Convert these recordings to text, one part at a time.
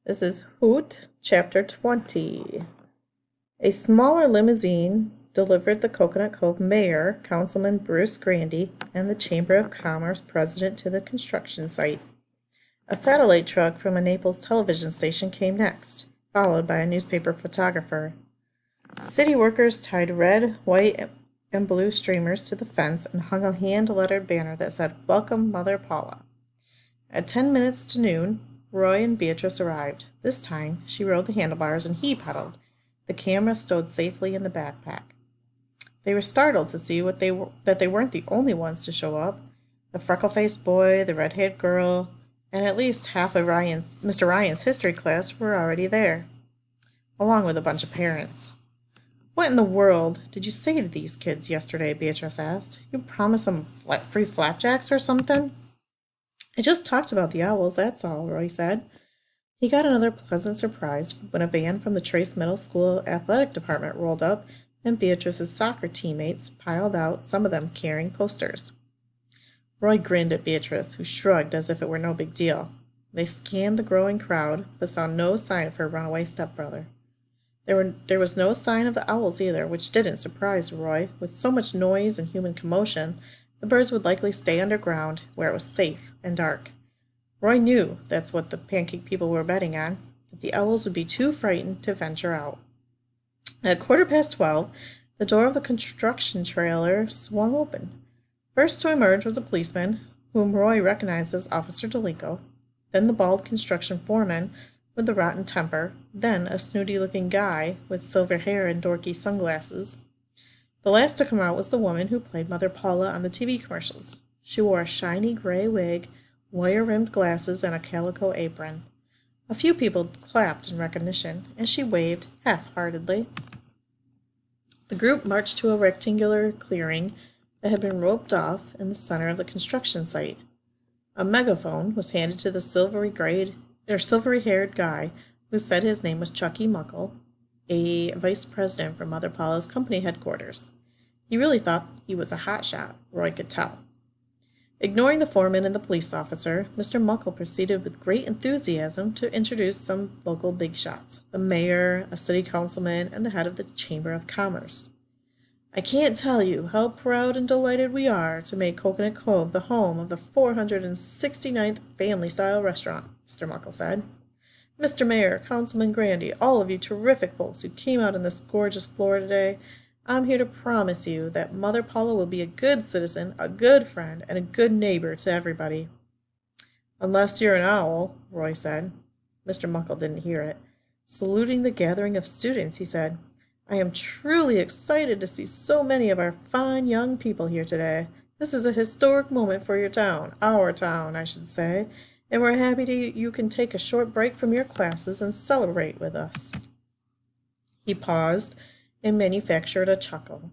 This is Hoot, Chapter 20. A smaller limousine delivered the Coconut Cove mayor, Councilman Bruce Grandy, and the Chamber of Commerce president to the construction site. A satellite truck from a Naples television station came next, followed by a newspaper photographer. City workers tied red, white, and blue streamers to the fence and hung a hand-lettered banner that said, "Welcome, Mother Paula." At 10 minutes to noon, Roy and Beatrice arrived. This time, she rode the handlebars and he pedaled, the camera stowed safely in the backpack. They were startled to see that they weren't the only ones to show up. The freckle-faced boy, the red-haired girl, and at least half of Mr. Ryan's history class were already there, along with a bunch of parents. "What in the world did you say to these kids yesterday?" Beatrice asked. "You promised them free flapjacks or something?" "I just talked about the owls, that's all," Roy said. He got another pleasant surprise when a van from the Trace Middle School athletic department rolled up and Beatrice's soccer teammates piled out, some of them carrying posters. Roy grinned at Beatrice, who shrugged as if it were no big deal. They scanned the growing crowd, but saw no sign of her runaway stepbrother. There was no sign of the owls either, which didn't surprise Roy. With so much noise and human commotion, the birds would likely stay underground, where it was safe and dark. Roy knew that's what the pancake people were betting on, that the owls would be too frightened to venture out. At 12:15, the door of the construction trailer swung open. First to emerge was a policeman, whom Roy recognized as Officer Delink, then the bald construction foreman with the rotten temper, then a snooty-looking guy with silver hair and dorky sunglasses. The last to come out was the woman who played Mother Paula on the TV commercials. She wore a shiny gray wig, wire-rimmed glasses, and a calico apron. A few people clapped in recognition, and she waved half-heartedly. The group marched to a rectangular clearing that had been roped off in the center of the construction site. A megaphone was handed to the silvery-haired guy who said his name was Chucky Muckle, a vice president for Mother Paula's company headquarters. He really thought he was a hotshot, Roy could tell. Ignoring the foreman and the police officer, Mr. Muckle proceeded with great enthusiasm to introduce some local big shots, the mayor, a city councilman, and the head of the Chamber of Commerce. "I can't tell you how proud and delighted we are to make Coconut Cove the home of the 469th family-style restaurant," Mr. Muckle said. "Mr. Mayor, Councilman Grandy, all of you terrific folks who came out on this gorgeous floor today, I'm here to promise you that Mother Paula will be a good citizen, a good friend, and a good neighbor to everybody." "Unless you're an owl," Roy said. Mr. Muckle didn't hear it. Saluting the gathering of students, he said, "I am truly excited to see so many of our fine young people here today. This is a historic moment for your town, our town, I should say, and we're happy you can take a short break from your classes and celebrate with us." He paused and manufactured a chuckle.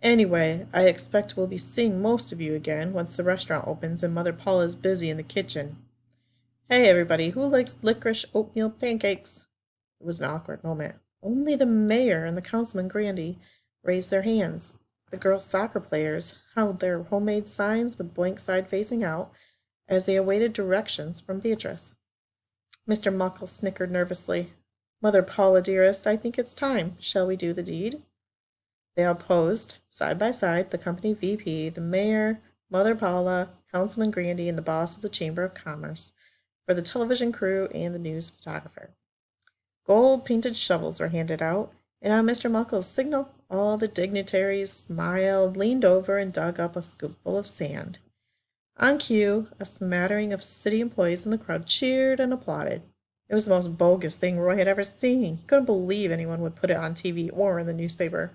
"Anyway, I expect we'll be seeing most of you again once the restaurant opens and Mother Paula's busy in the kitchen. Hey, everybody, who likes licorice oatmeal pancakes?" It was an awkward moment. Only the mayor and the councilman Grandy raised their hands. The girls' soccer players held their homemade signs with blank side facing out as they awaited directions from Beatrice. Mr. Muckle snickered nervously. "Mother Paula, dearest, I think it's time. Shall we do the deed?" They all posed, side by side, the company VP, the mayor, Mother Paula, Councilman Grandy, and the boss of the Chamber of Commerce, for the television crew and the news photographer. Gold-painted shovels were handed out, and on Mr. Muckle's signal, all the dignitaries smiled, leaned over, and dug up a scoopful of sand. On cue, a smattering of city employees in the crowd cheered and applauded. It was the most bogus thing Roy had ever seen. He couldn't believe anyone would put it on TV or in the newspaper.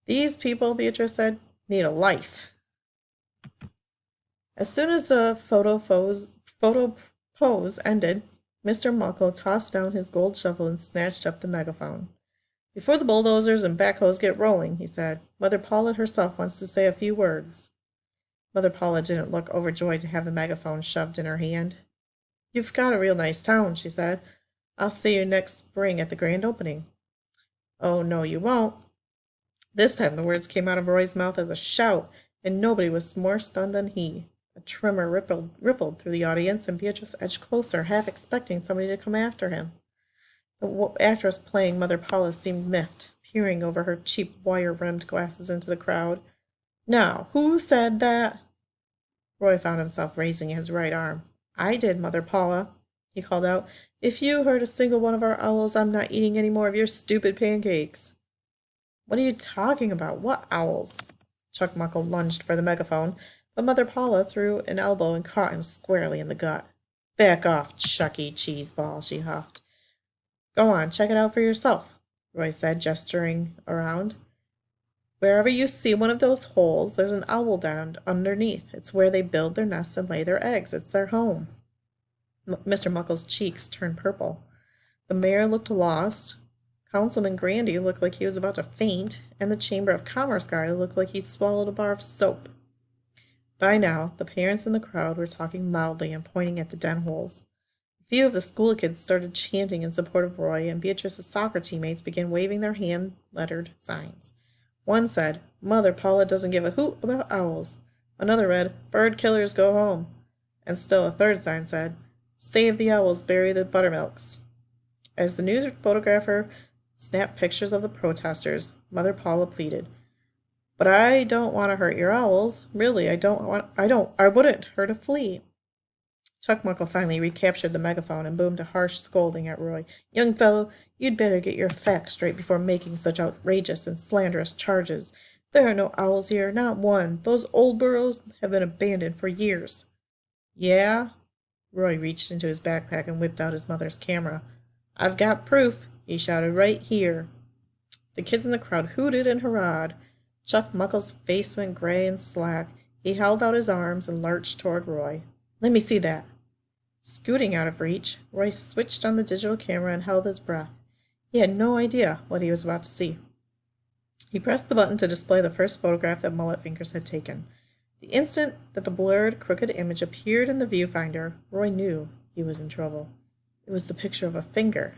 "These people," Beatrice said, "need a life." As soon as the photo pose ended, Mr. Muckle tossed down his gold shovel and snatched up the megaphone. "Before the bulldozers and backhoes get rolling," he said, "Mother Paula herself wants to say a few words." Mother Paula didn't look overjoyed to have the megaphone shoved in her hand. "You've got a real nice town," she said. "I'll see you next spring at the grand opening." "Oh, no, you won't." This time the words came out of Roy's mouth as a shout, and nobody was more stunned than he. A tremor rippled through the audience, and Beatrice edged closer, half expecting somebody to come after him. The actress playing Mother Paula seemed miffed, peering over her cheap wire-rimmed glasses into the crowd. "Now, who said that?" Roy found himself raising his right arm. "I did, Mother Paula," he called out. "If you hurt a single one of our owls, I'm not eating any more of your stupid pancakes." "What are you talking about? What owls?" Chuck Muckle lunged for the megaphone, but Mother Paula threw an elbow and caught him squarely in the gut. "Back off, Chucky Cheeseball," she huffed. "Go on, check it out for yourself," Roy said, gesturing around. "Wherever you see one of those holes, there's an owl down underneath. It's where they build their nests and lay their eggs. It's their home." Mr. Muckle's cheeks turned purple. The mayor looked lost. Councilman Grandy looked like he was about to faint, and the Chamber of Commerce guy looked like he'd swallowed a bar of soap. By now, the parents in the crowd were talking loudly and pointing at the den holes. A few of the school kids started chanting in support of Roy, and Beatrice's soccer teammates began waving their hand-lettered signs. One said, "Mother Paula doesn't give a hoot about owls." Another read, "Bird killers go home." And still a third sign said, "Save the owls, bury the buttermilks." As the news photographer snapped pictures of the protesters, Mother Paula pleaded, "But I don't want to hurt your owls. Really, I wouldn't hurt a flea." Chuck Muckle finally recaptured the megaphone and boomed a harsh scolding at Roy. "Young fellow, you'd better get your facts straight before making such outrageous and slanderous charges. There are no owls here, not one. Those old burrows have been abandoned for years." "Yeah?" Roy reached into his backpack and whipped out his mother's camera. "I've got proof," he shouted, "right here." The kids in the crowd hooted and hurrahed. Chuck Muckle's face went gray and slack. He held out his arms and lurched toward Roy. "Let me see that." Scooting out of reach, Roy switched on the digital camera and held his breath. He had no idea what he was about to see. He pressed the button to display the first photograph that Mullet Fingers had taken. The instant that the blurred, crooked image appeared in the viewfinder, Roy knew he was in trouble. It was the picture of a finger.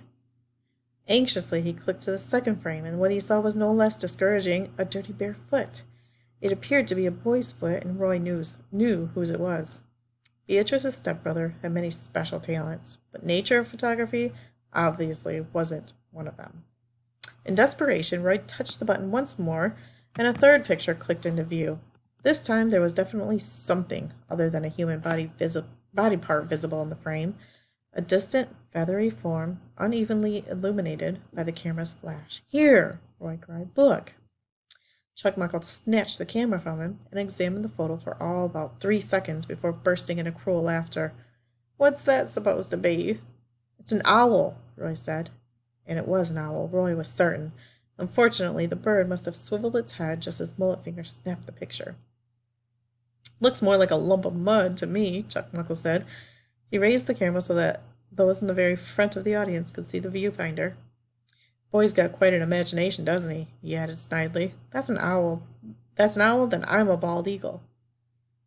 Anxiously, he clicked to the second frame, and what he saw was no less discouraging, a dirty bare foot. It appeared to be a boy's foot, and Roy knew whose it was. Beatrice's stepbrother had many special talents, but nature photography obviously wasn't one of them. In desperation, Roy touched the button once more, and a third picture clicked into view. This time there was definitely something other than a human body part visible in the frame. A distant, feathery form, unevenly illuminated by the camera's flash. "Here!" Roy cried. "Look!" Chuck Muckle snatched the camera from him and examined the photo for all about 3 seconds before bursting into cruel laughter. "What's that supposed to be?" "It's an owl," Roy said. And it was an owl, Roy was certain. Unfortunately, the bird must have swiveled its head just as Mullet Finger snapped the picture. "Looks more like a lump of mud to me," Chuck Muckle said. He raised the camera so that those in the very front of the audience could see the viewfinder. "Boy's got quite an imagination, doesn't he?" he added snidely. "That's an owl. Then I'm a bald eagle."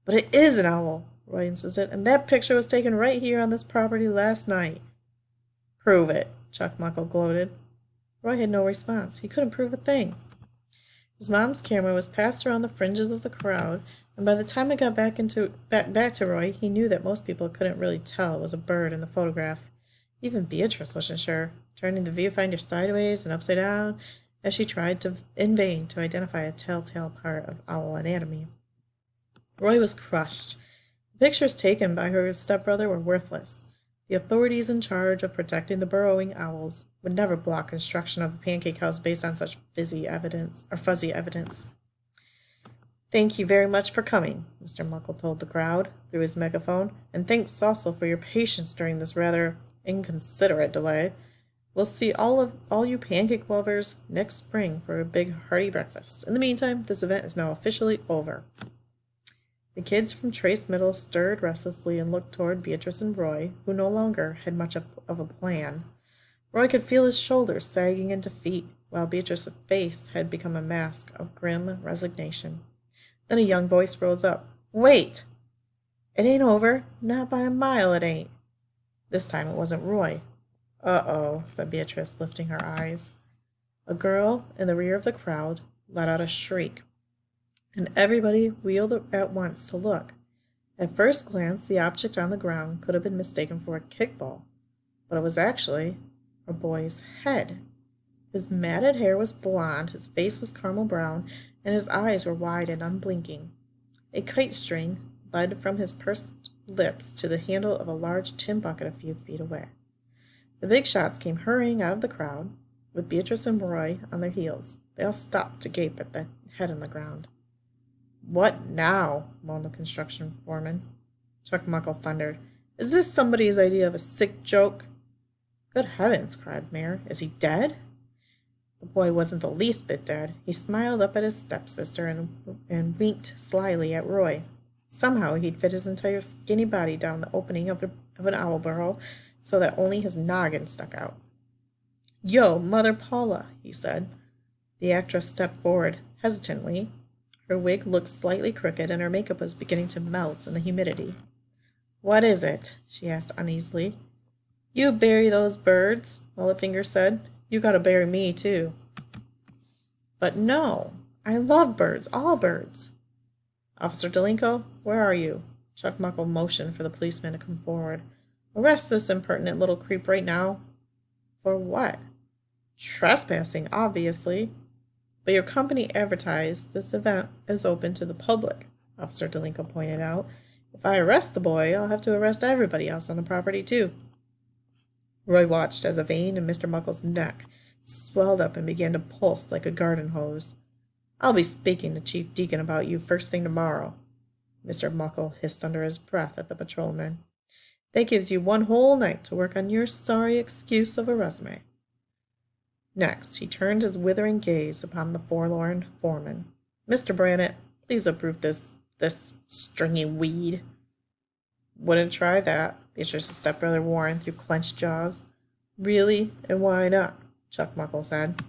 "But it is an owl," Roy insisted, "and that picture was taken right here on this property last night." "Prove it," Chuck Muckle gloated. Roy had no response. He couldn't prove a thing. His mom's camera was passed around the fringes of the crowd, and by the time it got back to Roy, he knew that most people couldn't really tell it was a bird in the photograph. Even Beatrice wasn't sure, turning the viewfinder sideways and upside down as she tried in vain to identify a telltale part of owl anatomy. Roy was crushed. The pictures taken by her stepbrother were worthless. The authorities in charge of protecting the burrowing owls would never block construction of the pancake house based on such fuzzy evidence. "Thank you very much for coming," Mr. Muckle told the crowd through his megaphone, "and thanks also for your patience during this rather inconsiderate delay. We'll see all you pancake lovers next spring for a big hearty breakfast. In the meantime, this event is now officially over." The kids from Trace Middle stirred restlessly and looked toward Beatrice and Roy, who no longer had much of a plan. Roy could feel his shoulders sagging in defeat, while Beatrice's face had become a mask of grim resignation. Then a young voice rose up. "Wait! It ain't over. Not by a mile it ain't." This time it wasn't Roy. "Uh-oh," said Beatrice, lifting her eyes. A girl in the rear of the crowd let out a shriek, and everybody wheeled at once to look. At first glance, the object on the ground could have been mistaken for a kickball, but it was actually a boy's head. His matted hair was blonde, his face was caramel brown, and his eyes were wide and unblinking. A kite string led from his pursed lips to the handle of a large tin bucket a few feet away. The big shots came hurrying out of the crowd, with Beatrice and Roy on their heels. They all stopped to gape at the head on the ground. "What now?" moaned the construction foreman. Chuck Muckle thundered. "Is this somebody's idea of a sick joke?" "Good heavens!" cried the mayor. "Is he dead?" The boy wasn't the least bit dead. He smiled up at his stepsister and winked slyly at Roy. Somehow he'd fit his entire skinny body down the opening of an owl burrow so that only his noggin stuck out. "Yo, Mother Paula," he said. The actress stepped forward, hesitantly. Her wig looked slightly crooked, and her makeup was beginning to melt in the humidity. "What is it?" she asked uneasily. "You bury those birds," Mulletfinger said. "You gotta bury me, too." "But no, I love birds, all birds." "Officer Delink, where are you?" Chuck Muckle motioned for the policeman to come forward. "Arrest this impertinent little creep right now." "For what?" "Trespassing, obviously." "But your company advertised this event is open to the public," Officer Delink pointed out. "If I arrest the boy, I'll have to arrest everybody else on the property, too." Roy watched as a vein in Mr. Muckle's neck swelled up and began to pulse like a garden hose. "I'll be speaking to Chief Deacon about you first thing tomorrow," Mr. Muckle hissed under his breath at the patrolman. "That gives you one whole night to work on your sorry excuse of a resume." Next, he turned his withering gaze upon the forlorn foreman. "Mr. Brannett, please approve this stringy weed." "Wouldn't try that," Beatrice's stepbrother warned through clenched jaws. "Really? And why not?" Chuck Muckle said.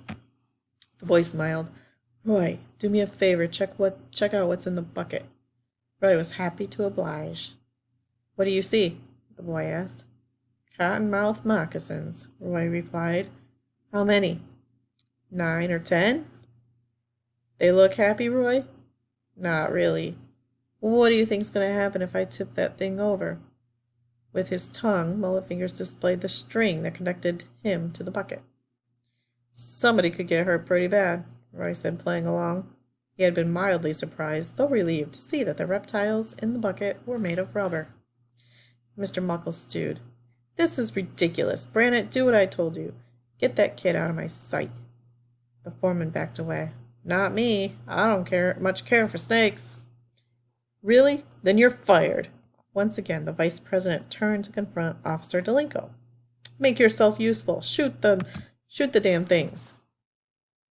The boy smiled. "Roy, do me a favor, check out what's in the bucket." Roy was happy to oblige. "What do you see?" the boy asked. "Cottonmouth moccasins," Roy replied. "How many?" 9 or 10. "They look happy, Roy?" "Not really." "What do you think's going to happen if I tip that thing over?" With his tongue, Mulletfingers displayed the string that connected him to the bucket. "Somebody could get hurt pretty bad," Roy said, playing along. He had been mildly surprised, though relieved, to see that the reptiles in the bucket were made of rubber. Mr. Muckle stewed. "This is ridiculous. Brannett, do what I told you. Get that kid out of my sight." The foreman backed away. "Not me. I don't much care for snakes." "Really? Then you're fired." Once again, the vice president turned to confront Officer Delink. "Make yourself useful. Shoot the damn things."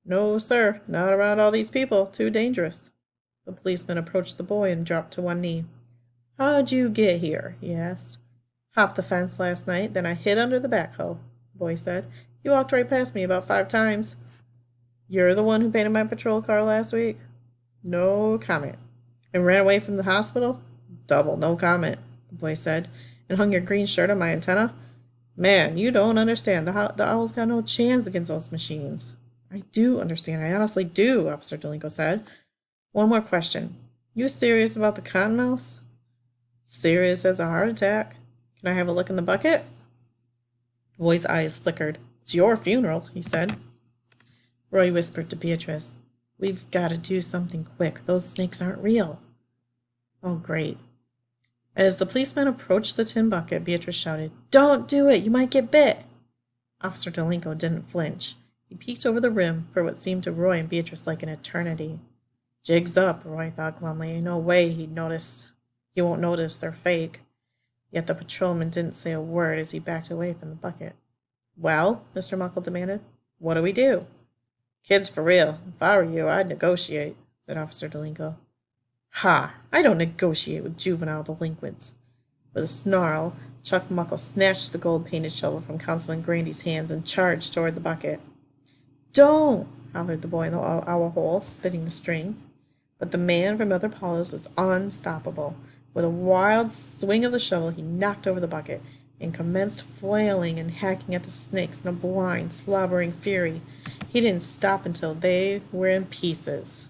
"No, sir. Not around all these people. Too dangerous." The policeman approached the boy and dropped to one knee. "How'd you get here?" he asked. "Hopped the fence last night, then I hid under the backhoe," the boy said. "You walked right past me about 5 times." "You're the one who painted my patrol car last week?" "No comment." "And ran away from the hospital?" "Double no comment," the boy said. "And hung your green shirt on my antenna?" "Man, you don't understand. The owl's got no chance against those machines." "I do understand. I honestly do," Officer Delink said. "One more question. You serious about the cottonmouths?" "Serious as a heart attack." "Can I have a look in the bucket?" The boy's eyes flickered. "It's your funeral," he said. Roy whispered to Beatrice. "We've got to do something quick. Those snakes aren't real." "Oh, great." As the policeman approached the tin bucket, Beatrice shouted, "Don't do it! You might get bit!" Officer Delink didn't flinch. He peeked over the rim for what seemed to Roy and Beatrice like an eternity. "Jig's up," Roy thought glumly. "No way he won't notice they're fake." Yet the patrolman didn't say a word as he backed away from the bucket. "Well," Mr. Muckle demanded, "what do we do?" "Kid's for real. If I were you, I'd negotiate," said Officer Delink. "Ha! I don't negotiate with juvenile delinquents." With a snarl, Chuck Muckle snatched the gold-painted shovel from Councilman Grandy's hands and charged toward the bucket. "Don't!" hollered the boy in the owl hole, spitting the string. But the man from Mother Paula's was unstoppable. With a wild swing of the shovel, he knocked over the bucket and commenced flailing and hacking at the snakes in a blind, slobbering fury. He didn't stop until they were in pieces.